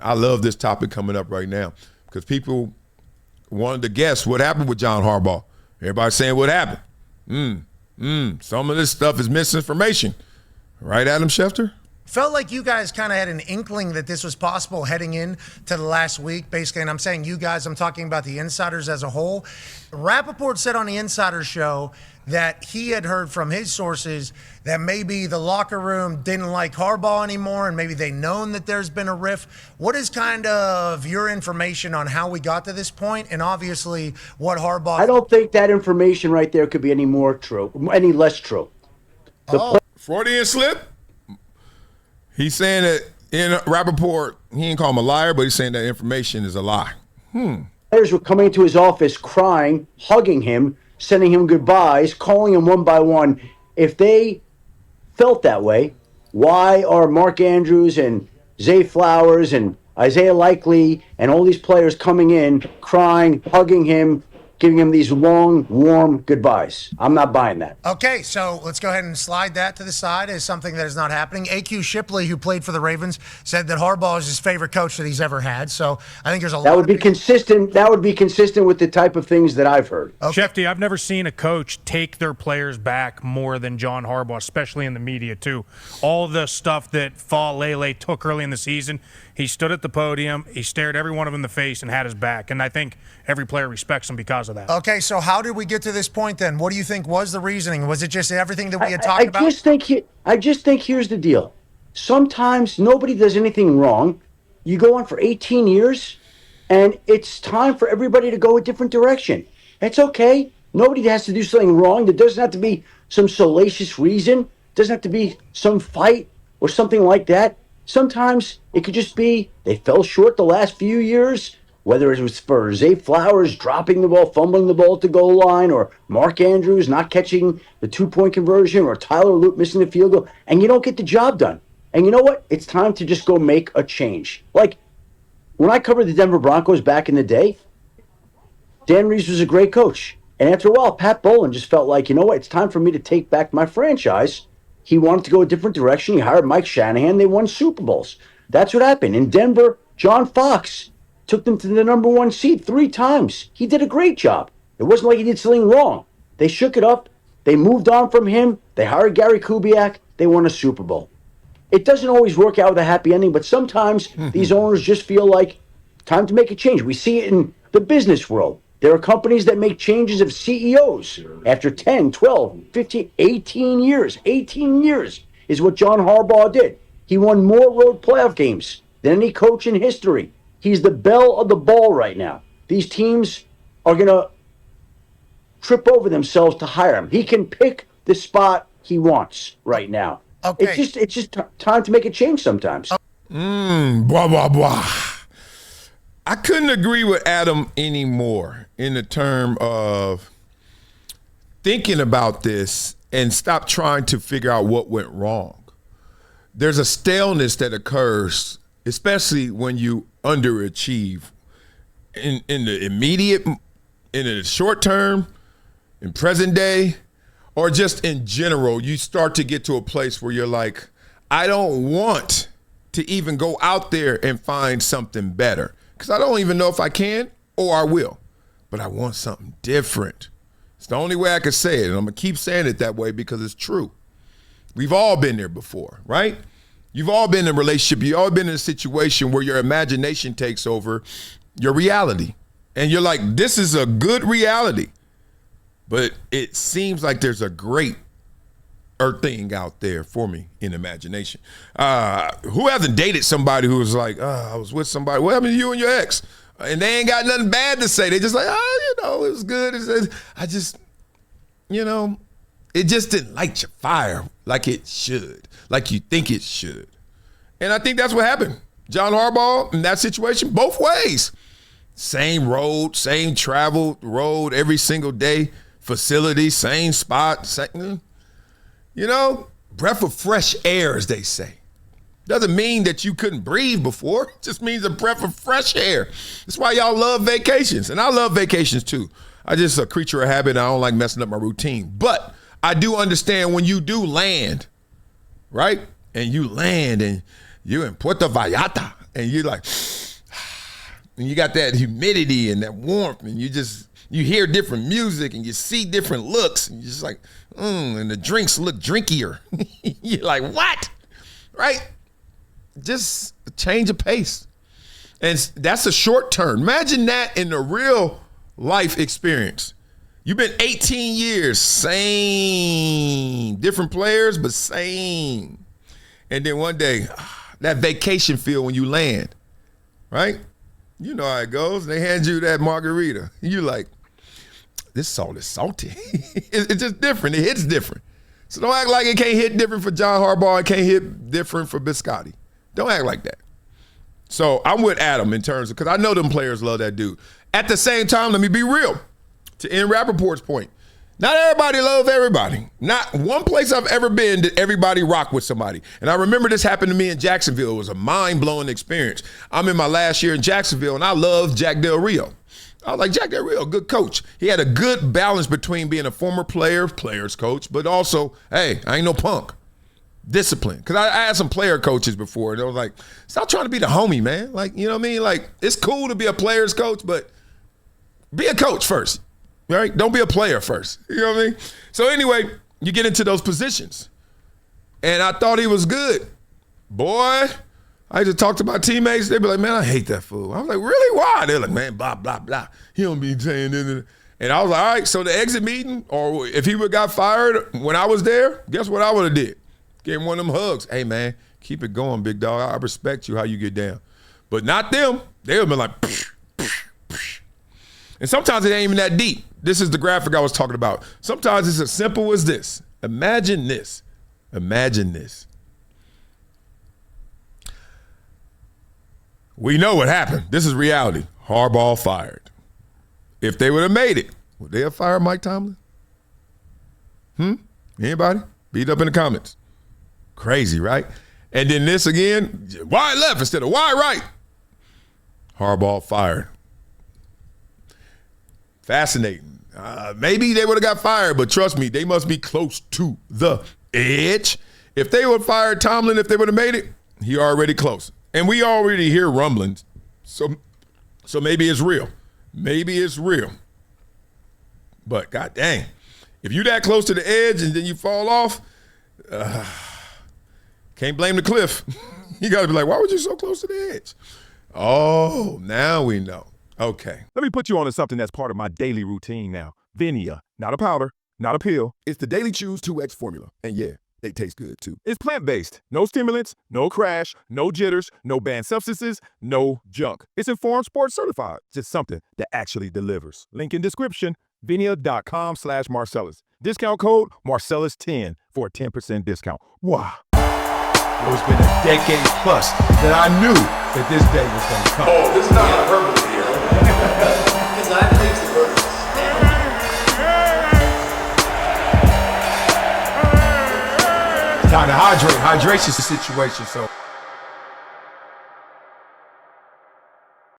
I love this topic coming up right now because people wanted to guess what happened with John Harbaugh. Everybody's saying what happened. Some of this stuff is misinformation. Right, Adam Schefter? Felt like you guys kind of had an inkling that this was possible heading in to the last week, basically. And I'm saying you guys, I'm talking about the insiders as a whole. Rappaport said on the Insider Show that he had heard from his sources that maybe the locker room didn't like Harbaugh anymore and maybe they known that there's been a rift. What is kind of your information on how we got to this point and obviously what Harbaugh... I don't think that information right there could be any more true, any less true. Freudian slip? He's saying that in Rappaport, he didn't call him a liar, but he's saying that information is a lie. Players were coming into his office crying, hugging him, sending him goodbyes, calling him one by one. If they felt that way, why are Mark Andrews and Zay Flowers and Isaiah Likely and all these players coming in, crying, hugging him, giving him these long, warm goodbyes? I'm not buying that. Okay, so let's go ahead and slide that to the side as something that is not happening. A.Q. Shipley, who played for the Ravens, said that Harbaugh is his favorite coach that he's ever had. So I think there's a lot. That would be consistent. That would be consistent with the type of things that I've heard. Okay. Schefter, I've never seen a coach take their players back more than John Harbaugh, especially in the media too. All the stuff that Lele took early in the season, he stood at the podium, he stared every one of them in the face and had his back. And I think every player respects him because of that. Okay, so how did we get to this point then? What do you think was the reasoning? Was it just everything that we had talked about? I just think here's the deal. Sometimes nobody does anything wrong. You go on for 18 years, and it's time for everybody to go a different direction. It's okay. Nobody has to do something wrong. There doesn't have to be some salacious reason. It doesn't have to be some fight or something like that. Sometimes it could just be they fell short the last few years, whether it was for Zay Flowers dropping the ball, fumbling the ball at the goal line, or Mark Andrews not catching the two-point conversion, or Tyler Loop missing the field goal, and you don't get the job done. And you know what? It's time to just go make a change. Like, when I covered the Denver Broncos back in the day, Dan Reeves was a great coach. And after a while, Pat Bowlen just felt like, you know what? It's time for me to take back my franchise. He wanted to go a different direction. He hired Mike Shanahan. They won Super Bowls. That's what happened. In Denver, John Fox took them to the number 1 seed 3 times. He did a great job. It wasn't like he did something wrong. They shook it up. They moved on from him. They hired Gary Kubiak. They won a Super Bowl. It doesn't always work out with a happy ending, but sometimes these owners just feel like time to make a change. We see it in the business world. There are companies that make changes of CEOs after 10, 12, 15, 18 years. 18 years is what John Harbaugh did. He won more road playoff games than any coach in history. He's the belle of the ball right now. These teams are going to trip over themselves to hire him. He can pick the spot he wants right now. Okay. It's just time to make a change sometimes. Blah, blah, blah. I couldn't agree with Adam anymore in the term of thinking about this and stop trying to figure out what went wrong. There's a staleness that occurs, especially when you underachieve in the immediate, in the short term, in present day, or just in general. You start to get to a place where you're like, I don't want to even go out there and find something better because I don't even know if I can or I will, but I want something different. It's the only way I can say it, and I'm going to keep saying it that way because it's true. We've all been there before, right? You've all been in a relationship. You've all been in a situation where your imagination takes over your reality. And you're like, this is a good reality. But it seems like there's a great thing out there for me in imagination. Who hasn't dated somebody who was like, I was with somebody. What happened to you and your ex? And they ain't got nothing bad to say. They just like, it was good. I just, it just didn't light your fire like it should, like you think it should. And I think that's what happened. John Harbaugh in that situation, both ways. Same road, same traveled road every single day, facility, same spot, breath of fresh air, as they say. Doesn't mean that you couldn't breathe before. It just means a breath of fresh air. That's why y'all love vacations. And I love vacations too. I'm just a creature of habit. I don't like messing up my routine. But I do understand when you do land, right? And you land and you're in Puerto Vallarta and you're like, and you got that humidity and that warmth, and you hear different music and you see different looks, and you're just like, and the drinks look drinkier. You're like, what? Right? Just a change of pace. And that's a short term. Imagine that in the real life experience. You've been 18 years, same. Different players, but same. And then one day, that vacation feel when you land, right? You know how it goes. They hand you that margarita. You're like, this salt is salty. It's just different. It hits different. So don't act like it can't hit different for John Harbaugh. It can't hit different for Biscotti. Don't act like that. So I'm with Adam in terms of, because I know them players love that dude. At the same time, let me be real. To end Rappaport's point, not everybody loves everybody. Not one place I've ever been did everybody rock with somebody. And I remember this happened to me in Jacksonville. It was a mind-blowing experience. I'm in my last year in Jacksonville, and I loved Jack Del Rio. I was like, Jack Del Rio, good coach. He had a good balance between being a former player's coach, but also, hey, I ain't no punk. Discipline. Because I had some player coaches before, and I was like, stop trying to be the homie, man. Like, you know what I mean? Like, it's cool to be a player's coach, but be a coach first. Right? Don't be a player first. You know what I mean? So anyway, you get into those positions. And I thought he was good. Boy, I used to talk to my teammates. They'd be like, man, I hate that fool. I was like, really? Why? They're like, man, blah, blah, blah. He don't be saying this. And I was like, all right, so the exit meeting, or if he would got fired when I was there, guess what I would have did? Gave him one of them hugs. Hey, man, keep it going, big dog. I respect you how you get down. But not them. They would have been like, psh, psh, psh. And sometimes it ain't even that deep. This is the graphic I was talking about. Sometimes it's as simple as this. Imagine this. Imagine this. We know what happened. This is reality. Harbaugh fired. If they would have made it, would they have fired Mike Tomlin? Anybody? Beat up in the comments. Crazy, right? And then this again, wide left instead of wide right. Harbaugh fired. Fascinating. Maybe they would have got fired, but trust me, they must be close to the edge. If they would have fired Tomlin, if they would have made it, he already close. And we already hear rumblings. So maybe it's real. Maybe it's real. But god dang, if you that close to the edge and then you fall off, can't blame the cliff. You got to be like, why were you so close to the edge? Oh, now we know. Okay. Let me put you on to something that's part of my daily routine now. VINIA, not a powder, not a pill. It's the Daily Chews 2X formula. And yeah, they taste good too. It's plant-based. No stimulants, no crash, no jitters, no banned substances, no junk. It's Informed Sports certified. Just something that actually delivers. Link in description, vinia.com/Marcellus. Discount code Marcellus10 for a 10% discount. Wow. It's been a decade plus that I knew that this day was going to come. Oh, this is not hyperbole here. Because I think the birds. Time to hydrate. Hydration's the situation, so.